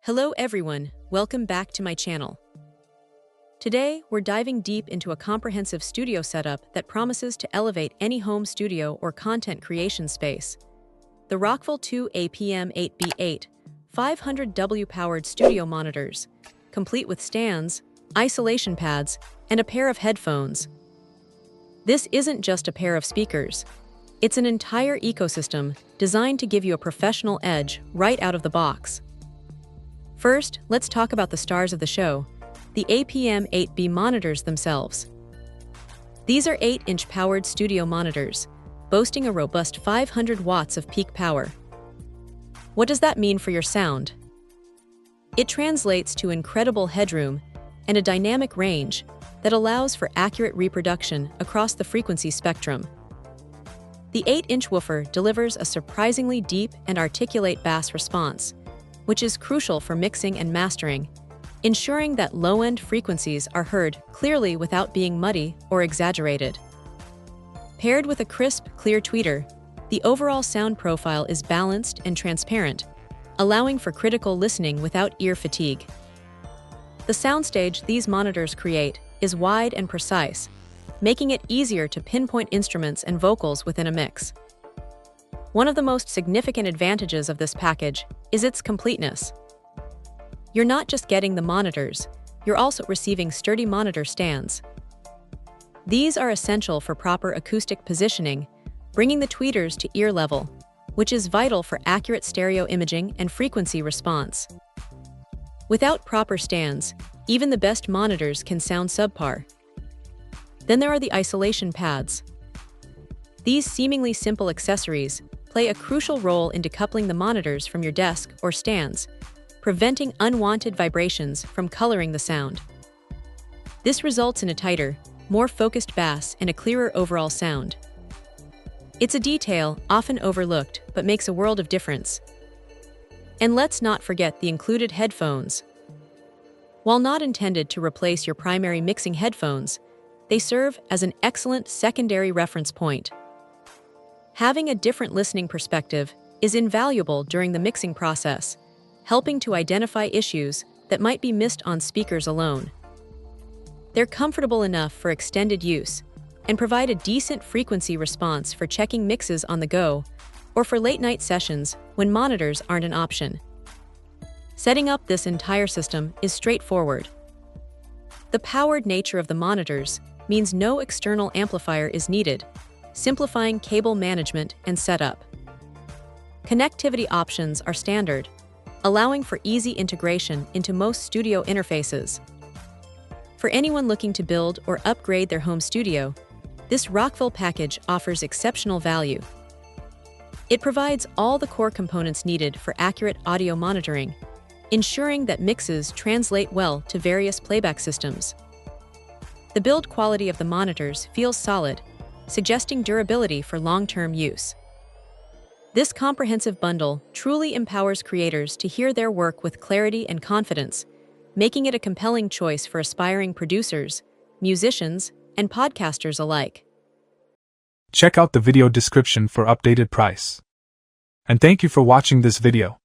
Hello everyone, welcome back to my channel. Today, we're diving deep into a comprehensive studio setup that promises to elevate any home studio or content creation space. The Rockville 2 APM8B 500W powered studio monitors, complete with stands, isolation pads, and a pair of headphones. This isn't just a pair of speakers. It's an entire ecosystem designed to give you a professional edge right out of the box. First, let's talk about the stars of the show, the APM8B monitors themselves. These are 8-inch powered studio monitors, boasting a robust 500 watts of peak power. What does that mean for your sound? It translates to incredible headroom and a dynamic range that allows for accurate reproduction across the frequency spectrum. The 8-inch woofer delivers a surprisingly deep and articulate bass response, which is crucial for mixing and mastering, ensuring that low-end frequencies are heard clearly without being muddy or exaggerated. Paired with a crisp, clear tweeter, the overall sound profile is balanced and transparent, allowing for critical listening without ear fatigue. The soundstage these monitors create is wide and precise, making it easier to pinpoint instruments and vocals within a mix. One of the most significant advantages of this package is its completeness. You're not just getting the monitors, you're also receiving sturdy monitor stands. These are essential for proper acoustic positioning, bringing the tweeters to ear level, which is vital for accurate stereo imaging and frequency response. Without proper stands, even the best monitors can sound subpar. Then there are the isolation pads. These seemingly simple accessories play a crucial role in decoupling the monitors from your desk or stands, preventing unwanted vibrations from coloring the sound. This results in a tighter, more focused bass and a clearer overall sound. It's a detail often overlooked but makes a world of difference. And let's not forget the included headphones. While not intended to replace your primary mixing headphones, they serve as an excellent secondary reference point. Having a different listening perspective is invaluable during the mixing process, helping to identify issues that might be missed on speakers alone. They're comfortable enough for extended use and provide a decent frequency response for checking mixes on the go or for late-night sessions when monitors aren't an option. Setting up this entire system is straightforward. The powered nature of the monitors means no external amplifier is needed, simplifying cable management and setup. Connectivity options are standard, allowing for easy integration into most studio interfaces. For anyone looking to build or upgrade their home studio, this Rockville package offers exceptional value. It provides all the core components needed for accurate audio monitoring, ensuring that mixes translate well to various playback systems. The build quality of the monitors feels solid, suggesting durability for long-term use. This comprehensive bundle truly empowers creators to hear their work with clarity and confidence, making it a compelling choice for aspiring producers, musicians, and podcasters alike. Check out the video description for updated price. And thank you for watching this video.